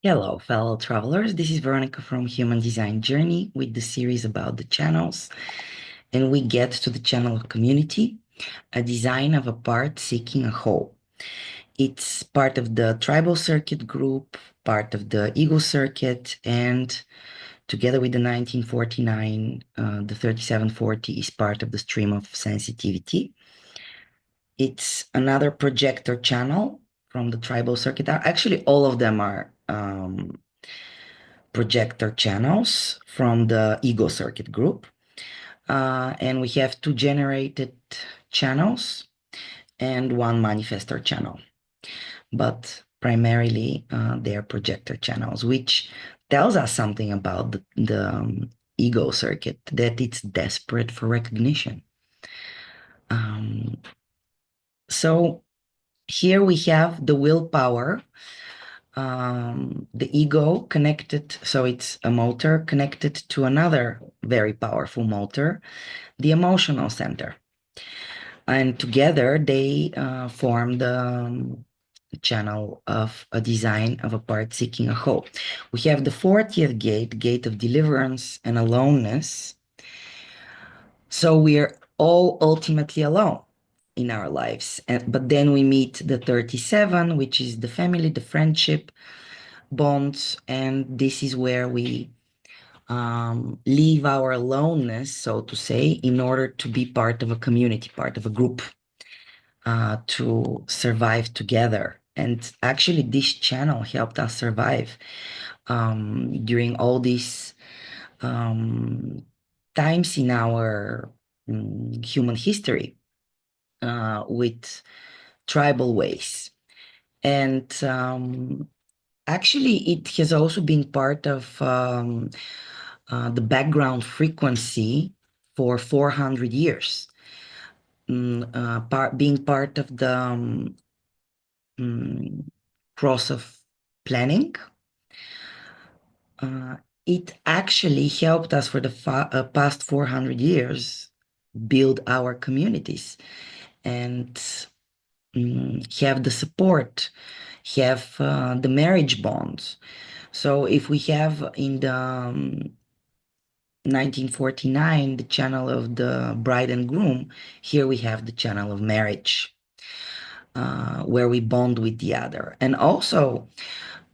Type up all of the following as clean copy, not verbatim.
Hello, fellow travelers. This is Veronica from Human Design Journey with the series about the channels. And we get to the channel of community, a design of a part seeking a whole. It's part of the tribal circuit group, part of the ego circuit, and together with the 1949, the 3740 is part of the stream of sensitivity. It's another projector channel from the tribal circuit. Actually, all of them are projector channels from the ego circuit group. And we have two generated channels and one manifestor channel. But primarily, they are projector channels, which tells us something about the ego circuit, that it's desperate for recognition. So here we have the willpower, the ego connected, so it's a motor connected to another very powerful motor, the emotional center. And together they form the channel of a design of a part seeking a whole. We have the 40th gate, gate of deliverance and aloneness. So we are all ultimately alone in our lives. But then we meet the 37, which is the family, the friendship, bonds, and this is where we leave our aloneness, so to say, in order to be part of a community, part of a group, to survive together. And actually, this channel helped us survive during all these times in our human history with tribal ways. And actually, it has also been part of the background frequency for 400 years, being part of the process of planning. It actually helped us for the past 400 years build our communities and have the support, have the marriage bonds. So if we have in the 1949 the channel of the bride and groom, here we have the channel of marriage, where we bond with the other. And also,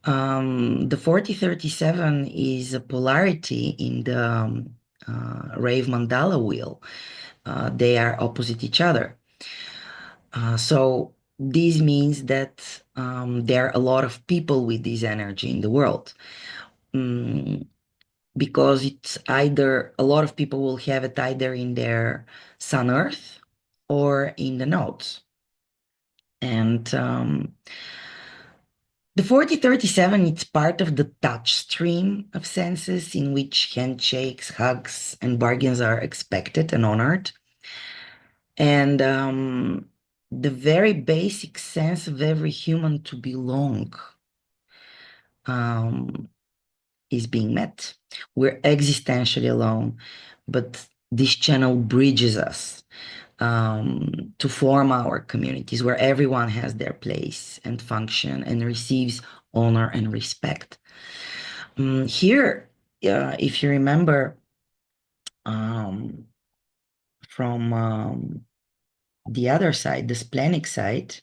the 4037 is a polarity in the Rave Mandala wheel. They are opposite each other. So this means that there are a lot of people with this energy in the world. Because it's either a lot of people will have it either in their Sun Earth or in the nodes. And the 4037, it's part of the touch stream of senses in which handshakes, hugs, and bargains are expected and honored. And the very basic sense of every human to belong is being met. We're existentially alone, but this channel bridges us to form our communities where everyone has their place and function and receives honor and respect. Here, if you remember from the other side, the splenic side,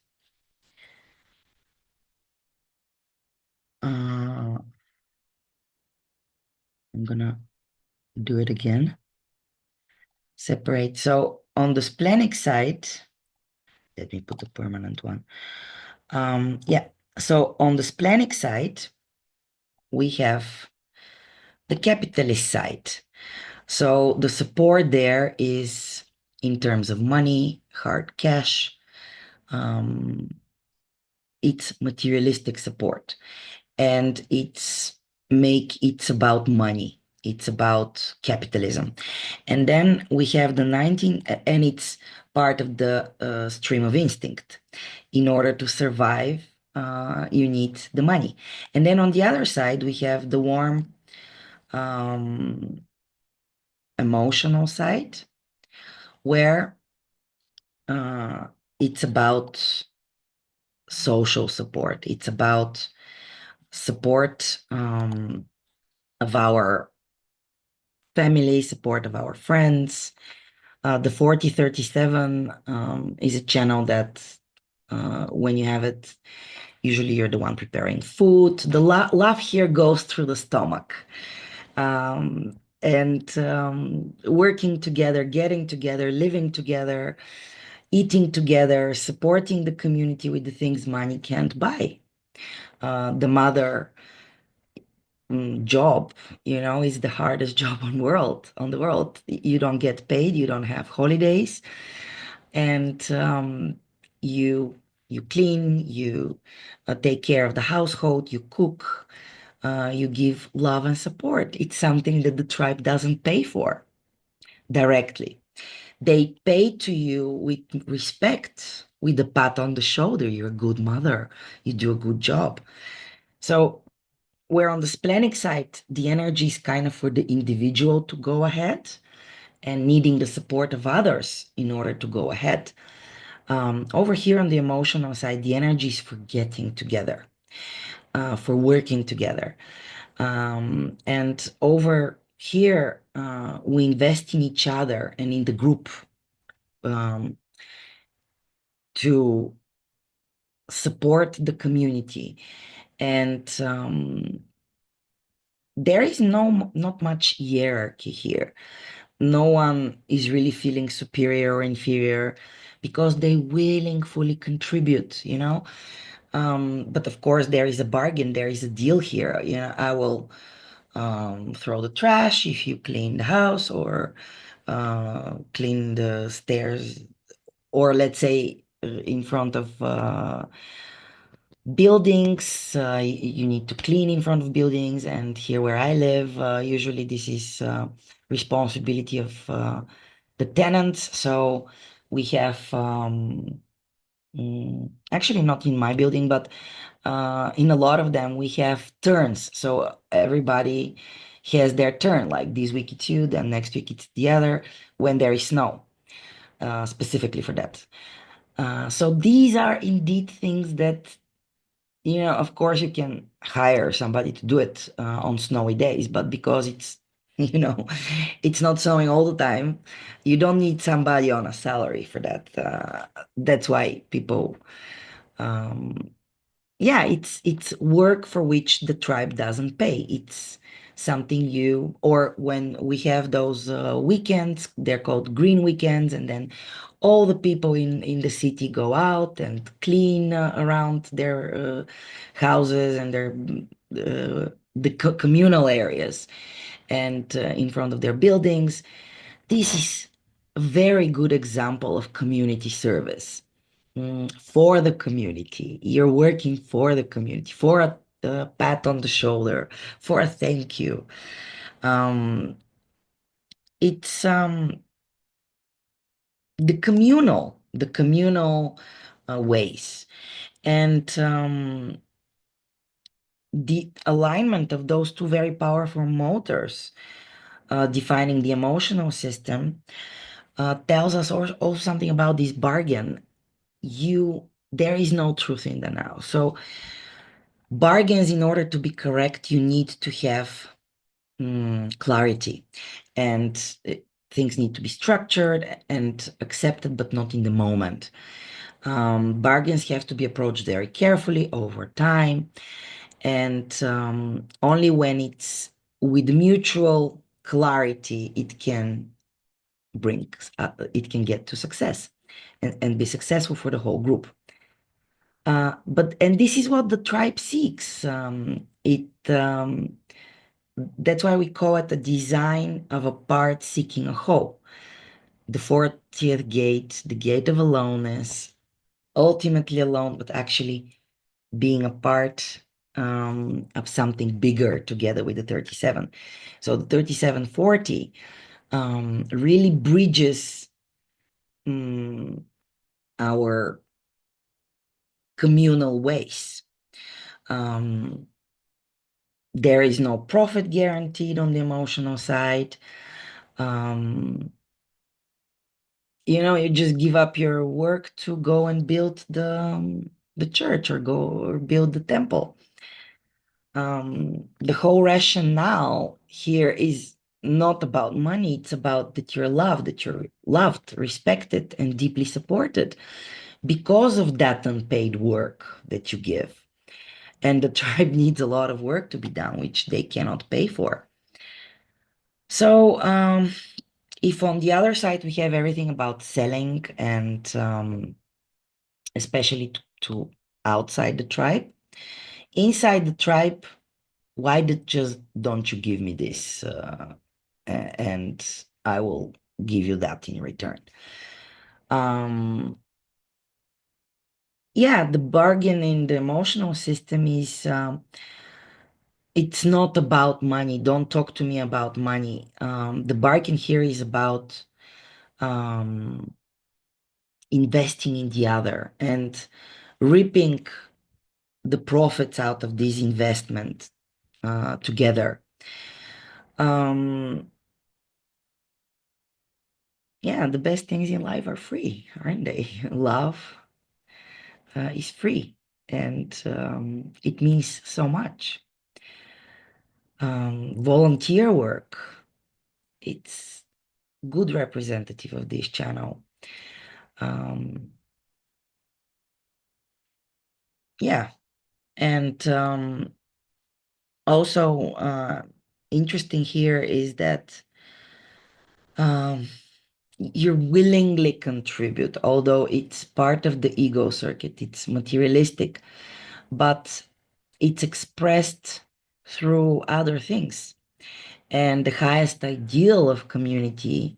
I'm gonna do it again. Separate. So on the splenic side, let me put a permanent one. Yeah. So on the splenic side, we have the capitalist side. So the support there is in terms of money, hard cash. It's materialistic support, and it's about money. It's about capitalism. And then we have the 19, and it's part of the stream of instinct. In order to survive, you need the money. And then on the other side, we have the warm emotional side, where it's about social support. It's about support of our family, support of our friends. The 4037 is a channel that when you have it, usually you're the one preparing food. The love here goes through the stomach. And working together, getting together, living together, eating together, supporting the community with the things money can't buy. The mother job, is the hardest job on the world. You don't get paid, you don't have holidays, and you you clean, you take care of the household, you cook, you give love and support. It's something that the tribe doesn't pay for directly. They pay to you with respect, with a pat on the shoulder. You're a good mother. You do a good job. So where on the splenic side, the energy is kind of for the individual to go ahead and needing the support of others in order to go ahead. Over here on the emotional side, the energy is for getting together, for working together. And over here, we invest in each other and in the group um, to support the community. And there is not much hierarchy here. No one is really feeling superior or inferior because they willing fully contribute, But of course, there is a bargain, there is a deal here. I will throw the trash if you clean the house or clean the stairs, or let's say in front of buildings, you need to clean in front of buildings. And here where I live, usually this is responsibility of the tenants. So we have actually not in my building, but in a lot of them we have turns. So everybody has their turn. Like this week it's you, then next week it's the other. When there is snow, specifically for that. So these are indeed things that of course, you can hire somebody to do it on snowy days, but because it's, you know, it's not snowing all the time, you don't need somebody on a salary for that. That's why people, um, yeah, it's work for which the tribe doesn't pay. It's something or when we have those weekends, they're called green weekends, and then all the people in the city go out and clean around their houses and their the communal areas and in front of their buildings. This is a very good example of community service. For the community. You're working for the community, for a pat on the shoulder, for a thank you. Um, it's the communal ways. And the alignment of those two very powerful motors defining the emotional system tells us also something about this bargain. There is no truth in the now. So bargains, in order to be correct, you need to have clarity, and things need to be structured and accepted, but not in the moment. Bargains have to be approached very carefully over time, and only when it's with mutual clarity, it can get to success and be successful for the whole group. And this is what the tribe seeks. That's why we call it the design of a part seeking a whole. The 40th gate, the gate of aloneness, ultimately alone, but actually being a part of something bigger together with the 37. So the 3740 really bridges our communal ways. There is no profit guaranteed on the emotional side. You just give up your work to go and build the church or go or build the temple. the whole rationale here is not about money. It's about that you're loved, respected, and deeply supported because of that unpaid work that you give. And the tribe needs a lot of work to be done, which they cannot pay for. So, if on the other side we have everything about selling and especially to outside the tribe, inside the tribe, why did just don't you give me this and I will give you that in return? Yeah, the bargain in the emotional system is it's not about money. Don't talk to me about money. The bargain here is about um, investing in the other and reaping the profits out of this investment together. Um, yeah, the best things in life are free, aren't they? Love is free, and it means so much. Volunteer work, it's good representative of this channel. Um, yeah, and also interesting here is that um, you willingly contribute, although it's part of the ego circuit, it's materialistic, but it's expressed through other things. And the highest ideal of community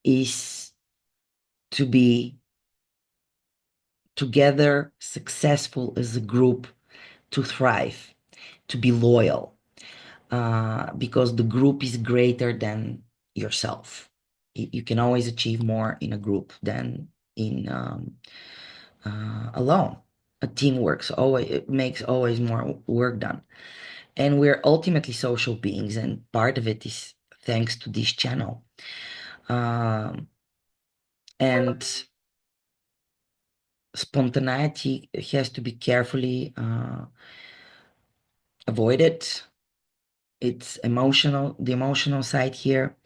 is to be together, successful as a group, to thrive, to be loyal, because the group is greater than yourself. You can always achieve more in a group than in alone. A team works always, it makes always more work done. And we're ultimately social beings, and part of it is thanks to this channel. And spontaneity has to be carefully avoided. It's emotional, the emotional side here.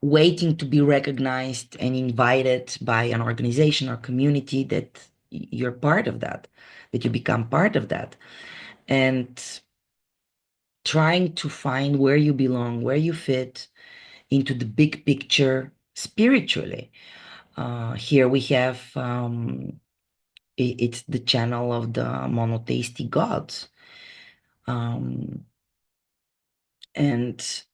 Waiting to be recognized and invited by an organization or community that you're part of that you become part of that, and trying to find where you belong, where you fit into the big picture spiritually. Here we have it's the channel of the monotheistic gods. Um, and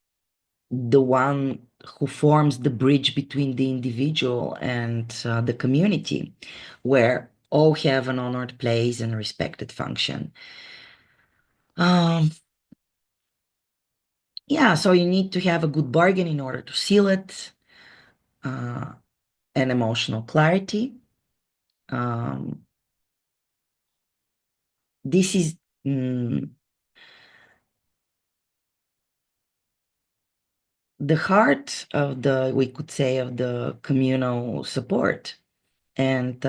the one who forms the bridge between the individual and the community, where all have an honored place and respected function. Um, yeah, so you need to have a good bargain in order to seal it, uh, and emotional clarity. Um, this is the heart of the, we could say, of the communal support. And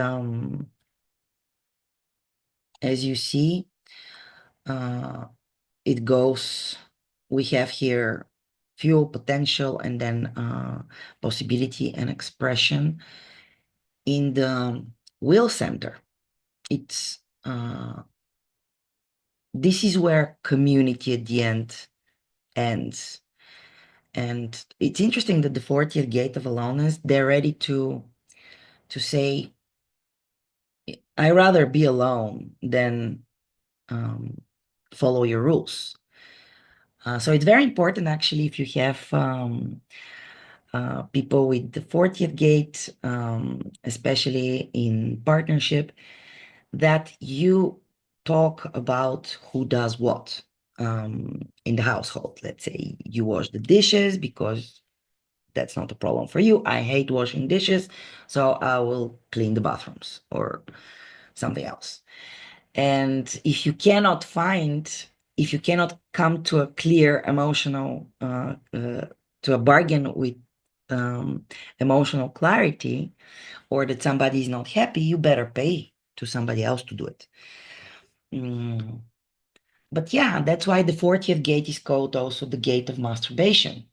as you see, uh, it goes, we have here fuel, potential, and then possibility and expression in the will center. It's this is where community at the end ends. And it's interesting that the 40th gate of aloneness, they're ready to say, I rather be alone than follow your rules. So it's very important, actually, if you have people with the 40th gate, especially in partnership, that you talk about who does what in the household. Let's say you wash the dishes because that's not a problem for you. I hate washing dishes, so I will clean the bathrooms or something else. And if you cannot come to a clear emotional, to a bargain with emotional clarity, or that somebody is not happy, you better pay to somebody else to do it. But yeah, that's why the 40th gate is called also the gate of masturbation.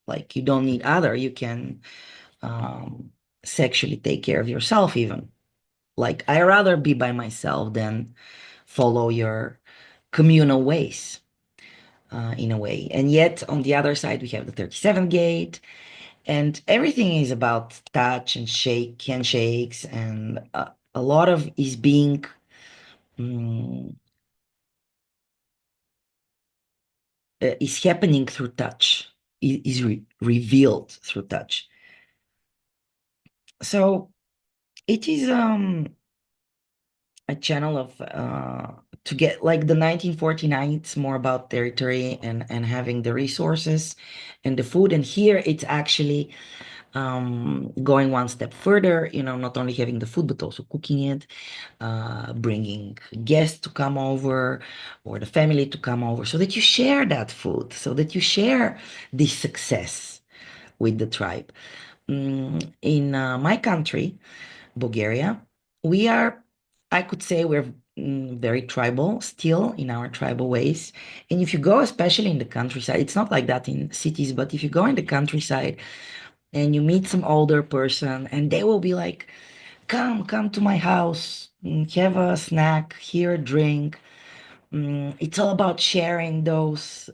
Like you don't need other, you can sexually take care of yourself even. Like I rather be by myself than follow your communal ways in a way. And yet on the other side, we have the 37th gate, and everything is about touch and handshakes, and a lot of is being um, is happening through touch, is revealed through touch. So it is a channel of to get like the 1949, it's more about territory and having the resources and the food. And here it's actually going one step further, not only having the food, but also cooking it, bringing guests to come over or the family to come over so that you share that food, so that you share this success with the tribe. In my country, Bulgaria, we are, I could say we're very tribal still in our tribal ways. And if you go, especially in the countryside, it's not like that in cities, but if you go in the countryside and you meet some older person and they will be like, come to my house, have a snack, here a drink. It's all about sharing those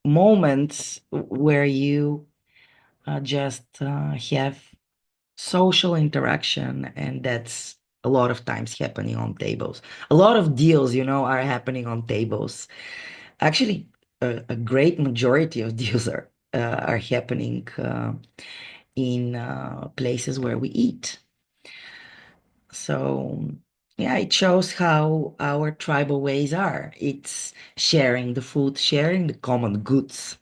moments where you just have social interaction, and that's a lot of times happening on tables. A lot of deals, are happening on tables. Actually, a great majority of deals are happening in places where we eat. So yeah, it shows how our tribal ways are. It's sharing the food, sharing the common goods.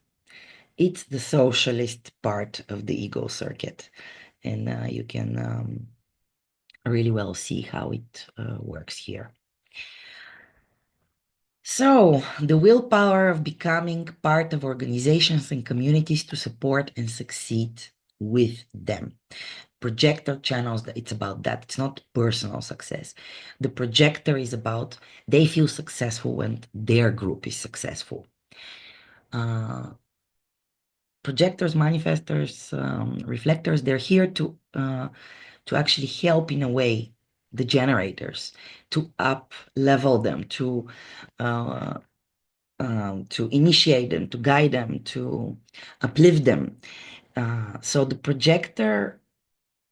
It's the socialist part of the ego circuit. And you can really well see how it works here. So, the willpower of becoming part of organizations and communities to support and succeed with them. Projector channels, it's about that. It's not personal success. The projector is about they feel successful when their group is successful. Projectors, manifestors, reflectors, they're here to actually help in a way the generators, to up level them, to initiate them, to guide them, to uplift them. So the projector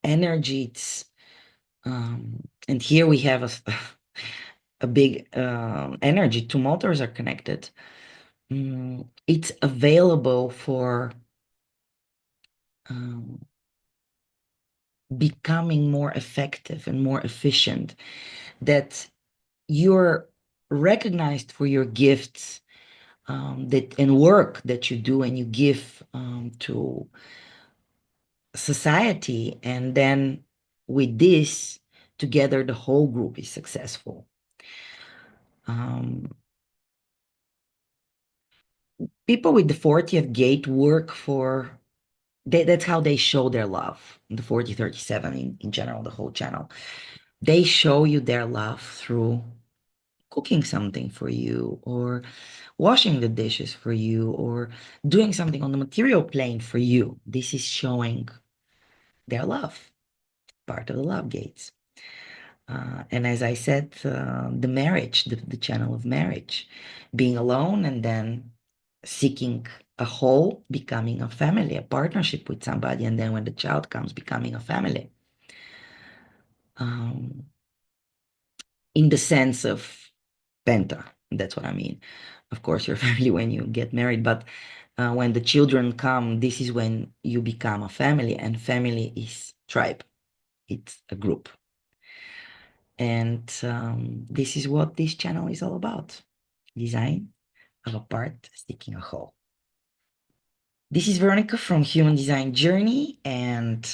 energy, it's and here we have a big energy. Two motors are connected. It's available for becoming more effective and more efficient, that you're recognized for your gifts that and work that you do and you give to society, and then with this together the whole group is successful. People with the 40th gate work for that's how they show their love. The 4037 in general, the whole channel, they show you their love through cooking something for you, or washing the dishes for you, or doing something on the material plane for you. This is showing their love, part of the love gates. And as I said, the marriage, the channel of marriage, being alone and then seeking a whole, becoming a family, a partnership with somebody, and then when the child comes, becoming a family. In the sense of Penta, that's what I mean. Of course, your family when you get married, but when the children come, this is when you become a family, and family is tribe. It's a group. And this is what this channel is all about. Design of a part seeking a whole. This is Veronica from Human Design Journey, and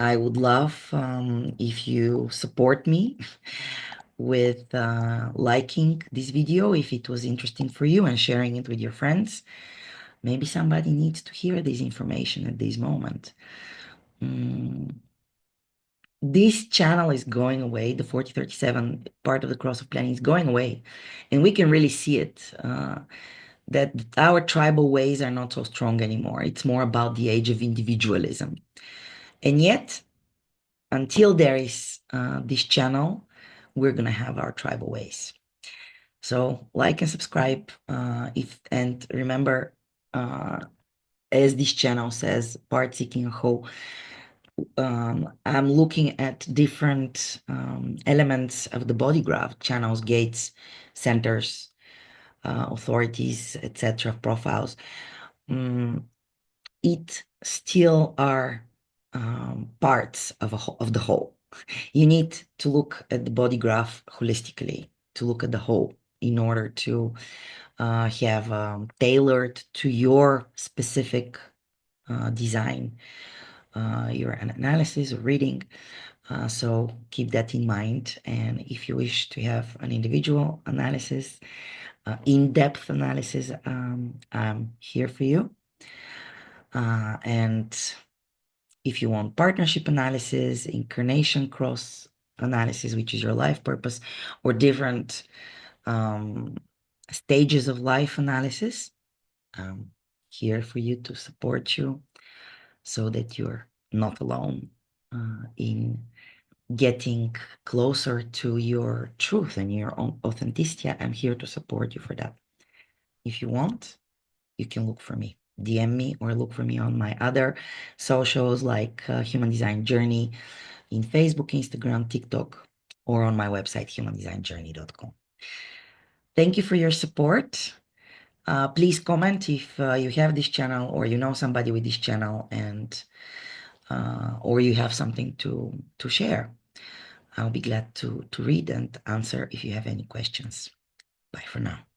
I would love if you support me with liking this video if it was interesting for you, and sharing it with your friends. Maybe somebody needs to hear this information at this moment. this channel is going away. The 4037 part of the cross of planning is going away, and we can really see it. That our tribal ways are not so strong anymore. It's more about the age of individualism. And yet, until there is this channel, we're gonna have our tribal ways. So like and subscribe, and remember, as this channel says, part seeking a whole. I'm looking at different elements of the body graph: channels, gates, centers, authorities, etc., profiles. It still are parts of the whole. You need to look at the body graph holistically, to look at the whole in order to have tailored to your specific design, your analysis or reading. So keep that in mind. And if you wish to have an individual analysis, in-depth analysis, I'm here for you. And if you want partnership analysis, incarnation cross analysis, which is your life purpose, or different stages of life analysis, I'm here for you to support you so that you're not alone in getting closer to your truth and your own authenticity. I'm here to support you for that. If you want, you can look for me. DM me or look for me on my other socials like Human Design Journey in Facebook, Instagram, TikTok, or on my website, humandesignjourney.com. Thank you for your support. Please comment if you have this channel or you know somebody with this channel, and or you have something to share. I'll be glad to read and answer if you have any questions. Bye for now.